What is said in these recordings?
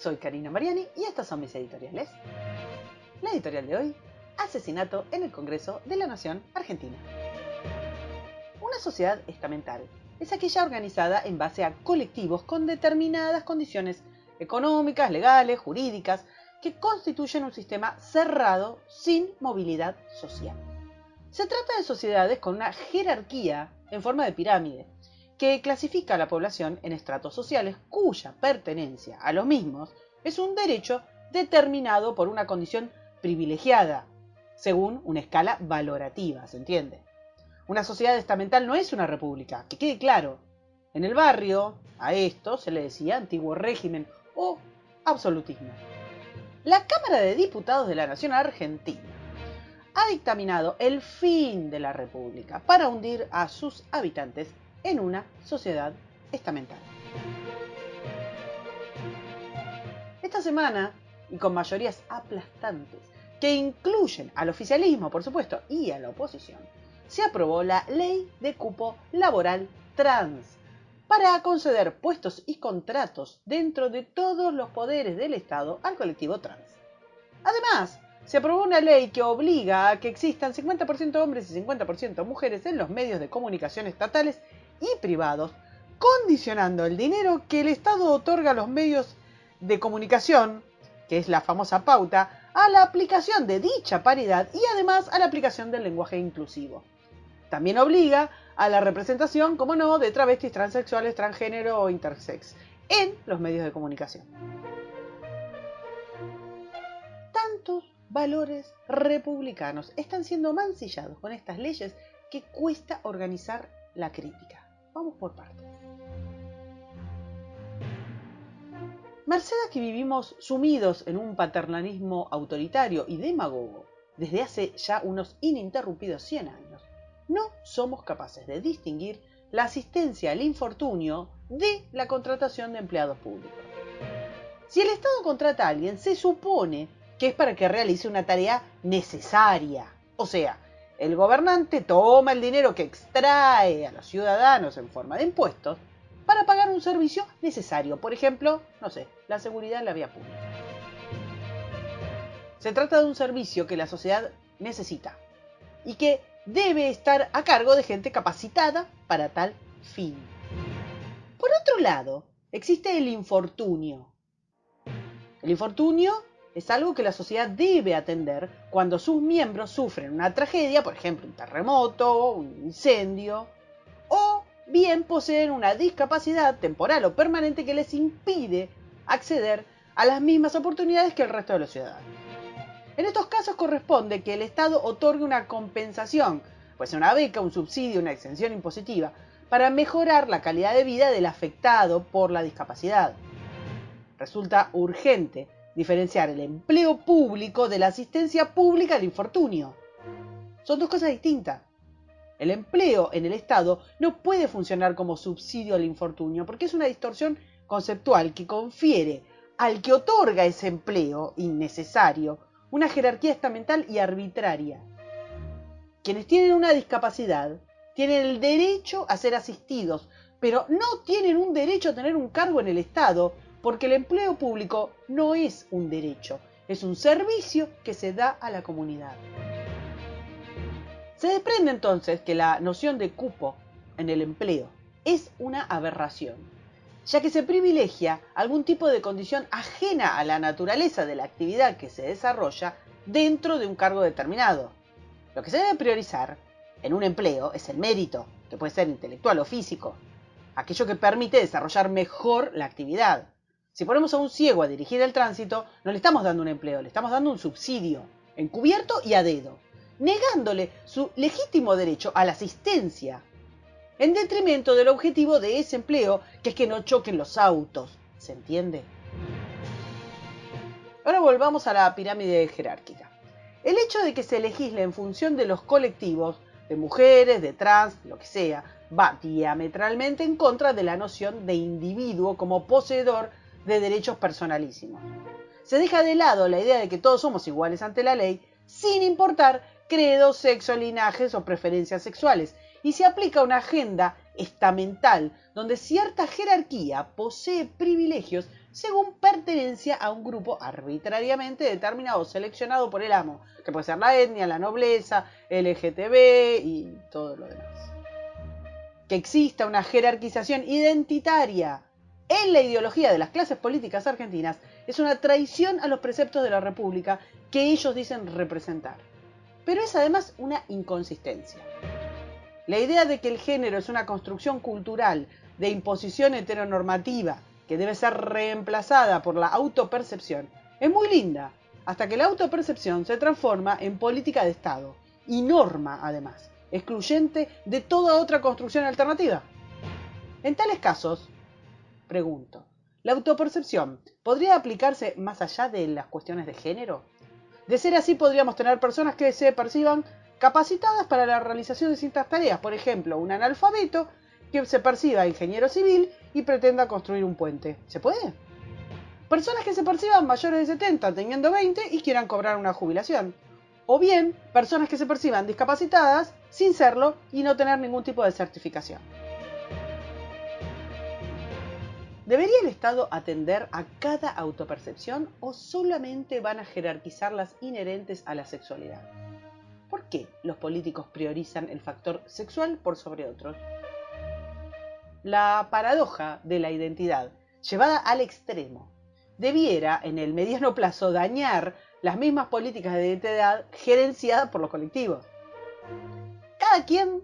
soy Karina Mariani y estas son mis editoriales. La editorial de hoy: asesinato en el Congreso de la Nación Argentina. Una sociedad estamental es aquella organizada en base a colectivos con determinadas condiciones económicas, legales, jurídicas, que constituyen un sistema cerrado sin movilidad social. Se trata de sociedades con una jerarquía en forma de pirámide, que clasifica a la población en estratos sociales cuya pertenencia a los mismos es un derecho determinado por una condición privilegiada, según una escala valorativa, ¿se entiende? Una sociedad estamental no es una república, que quede claro. En el barrio, a esto se le decía antiguo régimen o absolutismo. La Cámara de Diputados de la Nación Argentina ha dictaminado el fin de la república para hundir a sus habitantes en una sociedad estamental. Esta semana, y con mayorías aplastantes, que incluyen al oficialismo, por supuesto, y a la oposición, se aprobó la Ley de Cupo Laboral Trans para conceder puestos y contratos dentro de todos los poderes del Estado al colectivo trans. Además, se aprobó una ley que obliga a que existan 50% hombres y 50% mujeres en los medios de comunicación estatales y privados, condicionando el dinero que el Estado otorga a los medios de comunicación, que es la famosa pauta, a la aplicación de dicha paridad y además a la aplicación del lenguaje inclusivo. También obliga a la representación, como no, de travestis, transexuales, transgénero o intersex en los medios de comunicación. Tantos valores republicanos están siendo mancillados con estas leyes que cuesta organizar la crítica. Vamos por partes. Merced a que vivimos sumidos en un paternalismo autoritario y demagogo desde hace ya unos ininterrumpidos 100 años, no somos capaces de distinguir la asistencia al infortunio de la contratación de empleados públicos. Si el Estado contrata a alguien, se supone que es para que realice una tarea necesaria. O sea, el gobernante toma el dinero que extrae a los ciudadanos en forma de impuestos para pagar un servicio necesario. Por ejemplo, la seguridad en la vía pública. Se trata de un servicio que la sociedad necesita y que debe estar a cargo de gente capacitada para tal fin. Por otro lado, existe el infortunio. El infortunio es algo que la sociedad debe atender cuando sus miembros sufren una tragedia, por ejemplo, un terremoto, un incendio, o bien poseen una discapacidad temporal o permanente que les impide acceder a las mismas oportunidades que el resto de los ciudadanos. En estos casos corresponde que el Estado otorgue una compensación, pues una beca, un subsidio, una exención impositiva, para mejorar la calidad de vida del afectado por la discapacidad. Resulta urgente diferenciar el empleo público de la asistencia pública al infortunio. Son dos cosas distintas. El empleo en el Estado no puede funcionar como subsidio al infortunio porque es una distorsión conceptual que confiere al que otorga ese empleo innecesario una jerarquía estamental y arbitraria. Quienes tienen una discapacidad tienen el derecho a ser asistidos, pero no tienen un derecho a tener un cargo en el Estado, porque el empleo público no es un derecho, es un servicio que se da a la comunidad. Se desprende entonces que la noción de cupo en el empleo es una aberración, ya que se privilegia algún tipo de condición ajena a la naturaleza de la actividad que se desarrolla dentro de un cargo determinado. Lo que se debe priorizar en un empleo es el mérito, que puede ser intelectual o físico, aquello que permite desarrollar mejor la actividad. Si ponemos a un ciego a dirigir el tránsito, no le estamos dando un empleo, le estamos dando un subsidio, encubierto y a dedo, negándole su legítimo derecho a la asistencia, en detrimento del objetivo de ese empleo, que es que no choquen los autos. ¿Se entiende? Ahora volvamos a la pirámide jerárquica. El hecho de que se legisle en función de los colectivos, de mujeres, de trans, lo que sea, va diametralmente en contra de la noción de individuo como poseedor de derechos personalísimos. Se deja de lado la idea de que todos somos iguales ante la ley, sin importar credo, sexo, linajes o preferencias sexuales, y se aplica una agenda estamental donde cierta jerarquía posee privilegios según pertenencia a un grupo arbitrariamente determinado o seleccionado por el amo, que puede ser la etnia, la nobleza, LGTB y todo lo demás. Que exista una jerarquización identitaria en la ideología de las clases políticas argentinas es una traición a los preceptos de la República que ellos dicen representar. Pero es además una inconsistencia. La idea de que el género es una construcción cultural de imposición heteronormativa que debe ser reemplazada por la autopercepción es muy linda, hasta que la autopercepción se transforma en política de Estado y norma, además, excluyente de toda otra construcción alternativa. En tales casos, pregunto, ¿la autopercepción podría aplicarse más allá de las cuestiones de género? De ser así, podríamos tener personas que se perciban capacitadas para la realización de distintas tareas. Por ejemplo, un analfabeto que se perciba ingeniero civil y pretenda construir un puente. ¿Se puede? Personas que se perciban mayores de 70 teniendo 20 y quieran cobrar una jubilación. O bien, personas que se perciban discapacitadas sin serlo y no tener ningún tipo de certificación. ¿Debería el Estado atender a cada autopercepción o solamente van a jerarquizar las inherentes a la sexualidad? ¿Por qué los políticos priorizan el factor sexual por sobre otros? La paradoja de la identidad, llevada al extremo, debiera en el mediano plazo dañar las mismas políticas de identidad gerenciadas por los colectivos. Cada quien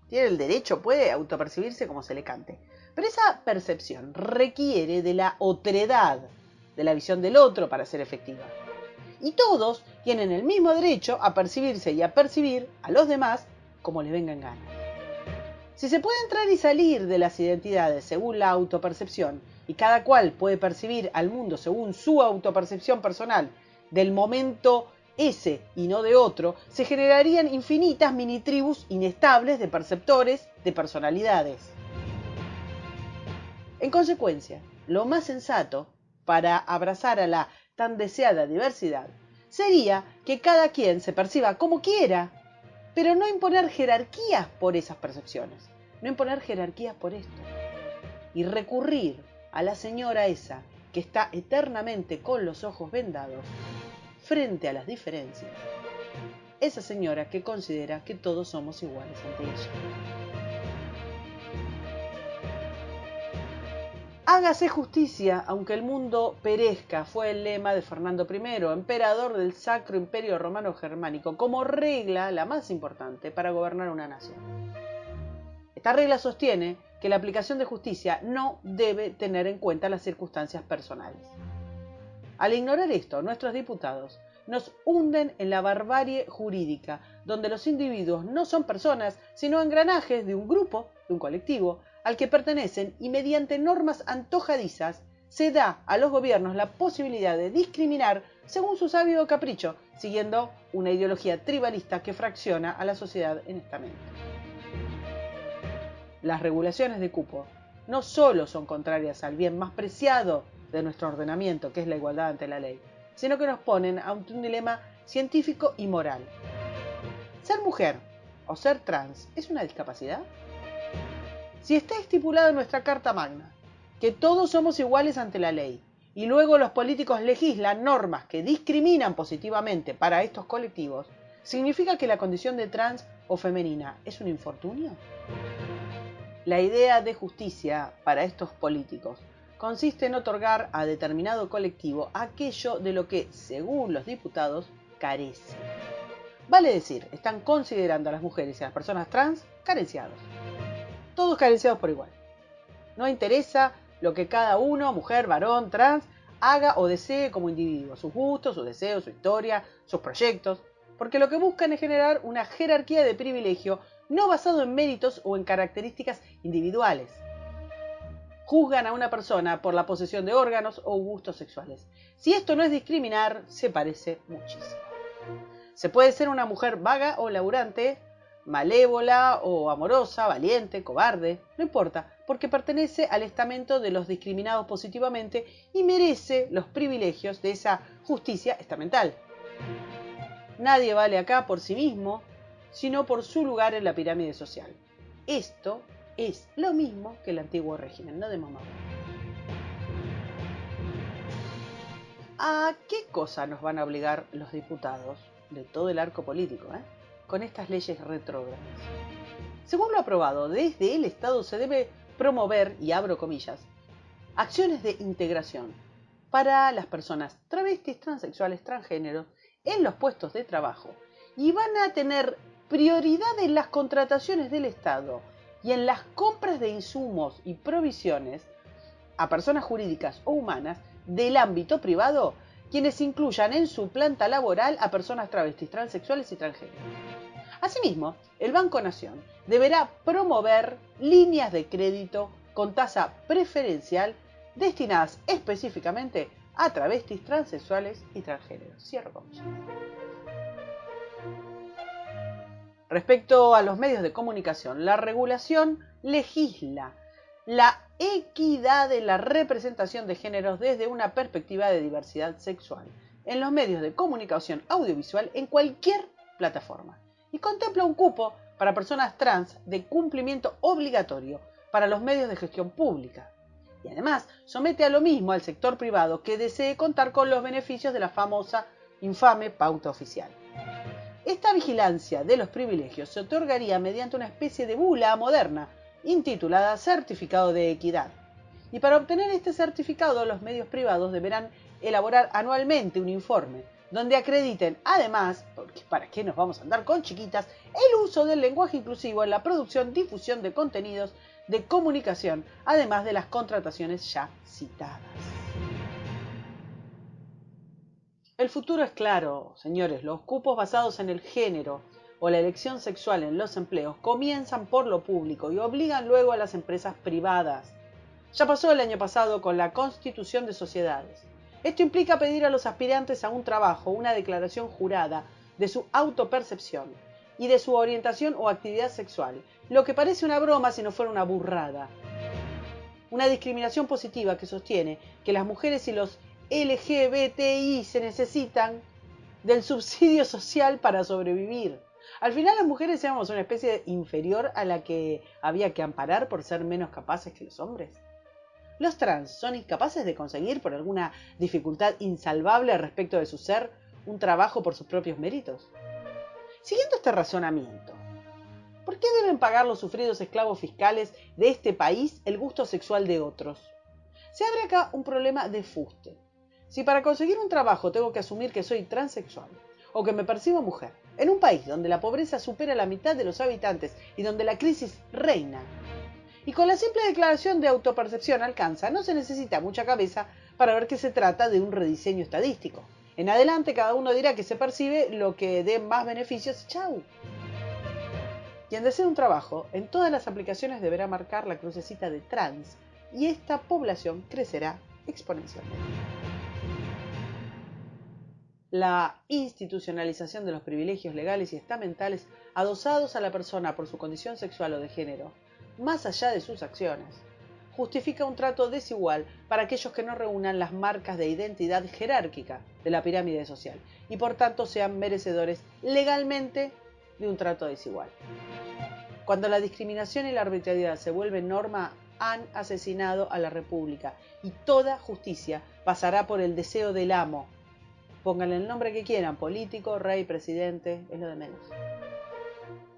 tiene el derecho, puede autopercibirse como se le cante, pero esa percepción requiere de la otredad, de la visión del otro para ser efectiva. Y todos tienen el mismo derecho a percibirse y a percibir a los demás como les venga en gana. Si se puede entrar y salir de las identidades según la autopercepción y cada cual puede percibir al mundo según su autopercepción personal del momento ese y no de otro, se generarían infinitas mini tribus inestables de perceptores, de personalidades. En consecuencia, lo más sensato para abrazar a la tan deseada diversidad sería que cada quien se perciba como quiera, pero no imponer jerarquías por esas percepciones, no imponer jerarquías por esto. Y recurrir a la señora esa que está eternamente con los ojos vendados frente a las diferencias. Esa señora que considera que todos somos iguales ante ella. Hágase justicia, aunque el mundo perezca, fue el lema de Fernando I, emperador del Sacro Imperio Romano Germánico, como regla la más importante para gobernar una nación. Esta regla sostiene que la aplicación de justicia no debe tener en cuenta las circunstancias personales. Al ignorar esto, nuestros diputados nos hunden en la barbarie jurídica, donde los individuos no son personas, sino engranajes de un grupo, de un colectivo, al que pertenecen y mediante normas antojadizas se da a los gobiernos la posibilidad de discriminar según su sabio capricho, siguiendo una ideología tribalista que fracciona a la sociedad en estamentos. Las regulaciones de cupo no solo son contrarias al bien más preciado de nuestro ordenamiento, que es la igualdad ante la ley, sino que nos ponen ante un dilema científico y moral. ¿Ser mujer o ser trans es una discapacidad? Si está estipulado en nuestra Carta Magna que todos somos iguales ante la ley y luego los políticos legislan normas que discriminan positivamente para estos colectivos, ¿significa que la condición de trans o femenina es un infortunio? La idea de justicia para estos políticos consiste en otorgar a determinado colectivo aquello de lo que, según los diputados, carece. Vale decir, están considerando a las mujeres y a las personas trans carenciados. Todos carenciados por igual. No interesa lo que cada uno, mujer, varón, trans, haga o desee como individuo, sus gustos, sus deseos, su historia, sus proyectos, porque lo que buscan es generar una jerarquía de privilegio no basado en méritos o en características individuales. Juzgan a una persona por la posesión de órganos o gustos sexuales. Si esto no es discriminar, se parece muchísimo. Se puede ser una mujer vaga o laburante, malévola o amorosa, valiente, cobarde, no importa, porque pertenece al estamento de los discriminados positivamente y merece los privilegios de esa justicia estamental. Nadie vale acá por sí mismo, sino por su lugar en la pirámide social. Esto es lo mismo que el antiguo régimen, no de mamá. ¿A qué cosa nos van a obligar los diputados de todo el arco político con estas leyes retrógradas? Según lo aprobado, desde el Estado se debe promover, y abro comillas, acciones de integración para las personas travestis, transexuales, transgéneros en los puestos de trabajo, y van a tener prioridad en las contrataciones del Estado y en las compras de insumos y provisiones a personas jurídicas o humanas del ámbito privado, quienes incluyan en su planta laboral a personas travestis, transexuales y transgéneros. Asimismo, el Banco Nación deberá promover líneas de crédito con tasa preferencial destinadas específicamente a travestis, transexuales y transgéneros. Cierro comillas. Respecto a los medios de comunicación, la regulación legisla la equidad de la representación de géneros desde una perspectiva de diversidad sexual en los medios de comunicación audiovisual en cualquier plataforma y contempla un cupo para personas trans de cumplimiento obligatorio para los medios de gestión pública. Y además somete a lo mismo al sector privado que desee contar con los beneficios de la famosa, infame pauta oficial. Esta vigilancia de los privilegios se otorgaría mediante una especie de bula moderna, intitulada Certificado de Equidad. Y para obtener este certificado, los medios privados deberán elaborar anualmente un informe donde acrediten, además, porque para qué nos vamos a andar con chiquitas, el uso del lenguaje inclusivo en la producción, difusión de contenidos de comunicación, además de las contrataciones ya citadas. El futuro es claro, señores. Los cupos basados en el género o la elección sexual en los empleos comienzan por lo público y obligan luego a las empresas privadas. Ya pasó el año pasado con la constitución de sociedades. Esto implica pedir a los aspirantes a un trabajo una declaración jurada de su autopercepción y de su orientación o actividad sexual, lo que parece una broma si no fuera una burrada. Una discriminación positiva que sostiene que las mujeres y los LGBTI se necesitan del subsidio social para sobrevivir. Al final las mujeres éramos una especie inferior a la que había que amparar por ser menos capaces que los hombres. Los trans son incapaces de conseguir por alguna dificultad insalvable respecto de su ser un trabajo por sus propios méritos. Siguiendo este razonamiento, ¿por qué deben pagar los sufridos esclavos fiscales de este país el gusto sexual de otros? Se abre acá un problema de fuste. Si para conseguir un trabajo tengo que asumir que soy transexual o que me percibo mujer, en un país donde la pobreza supera la mitad de los habitantes y donde la crisis reina, y con la simple declaración de autopercepción alcanza, no se necesita mucha cabeza para ver que se trata de un rediseño estadístico. En adelante cada uno dirá que se percibe lo que dé más beneficios y chau. Quien desee un trabajo, en todas las aplicaciones deberá marcar la crucecita de trans y esta población crecerá exponencialmente. La institucionalización de los privilegios legales y estamentales adosados a la persona por su condición sexual o de género, más allá de sus acciones, justifica un trato desigual para aquellos que no reúnan las marcas de identidad jerárquica de la pirámide social y por tanto sean merecedores legalmente de un trato desigual. Cuando la discriminación y la arbitrariedad se vuelven norma, han asesinado a la República y toda justicia pasará por el deseo del amo. Pónganle el nombre que quieran, político, rey, presidente, es lo de menos.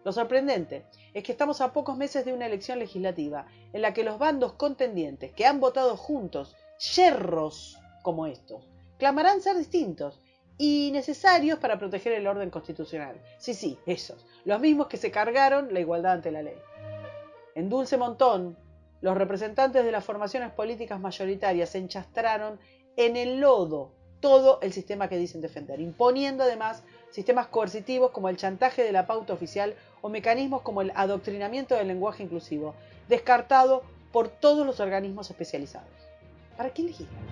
Lo sorprendente es que estamos a pocos meses de una elección legislativa en la que los bandos contendientes que han votado juntos, yerros como estos, clamarán ser distintos y necesarios para proteger el orden constitucional. Sí, esos, los mismos que se cargaron la igualdad ante la ley. En dulce montón, los representantes de las formaciones políticas mayoritarias enchastraron en el lodo todo el sistema que dicen defender, imponiendo además sistemas coercitivos como el chantaje de la pauta oficial o mecanismos como el adoctrinamiento del lenguaje inclusivo, descartado por todos los organismos especializados. ¿Para qué legislan?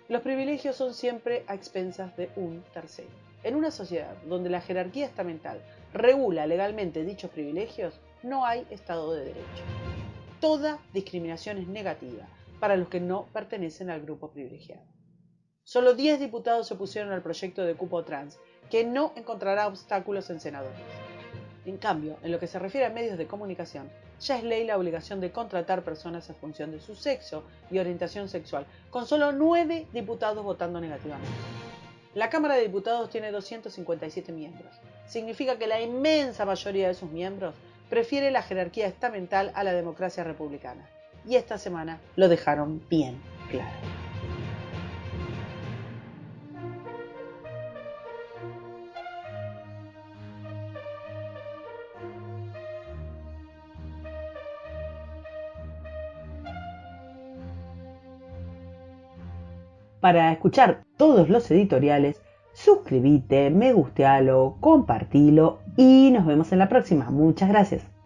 Los privilegios son siempre a expensas de un tercero. En una sociedad donde la jerarquía estamental regula legalmente dichos privilegios, no hay Estado de Derecho. Toda discriminación es negativa para los que no pertenecen al grupo privilegiado. Solo 10 diputados se opusieron al proyecto de cupo trans, que no encontrará obstáculos en senadores. En cambio, en lo que se refiere a medios de comunicación, ya es ley la obligación de contratar personas en función de su sexo y orientación sexual, con solo 9 diputados votando negativamente. La Cámara de Diputados tiene 257 miembros. Significa que la inmensa mayoría de sus miembros prefiere la jerarquía estamental a la democracia republicana. Y esta semana lo dejaron bien claro. Para escuchar todos los editoriales, suscríbete, me gustealo, compartilo y nos vemos en la próxima. Muchas gracias.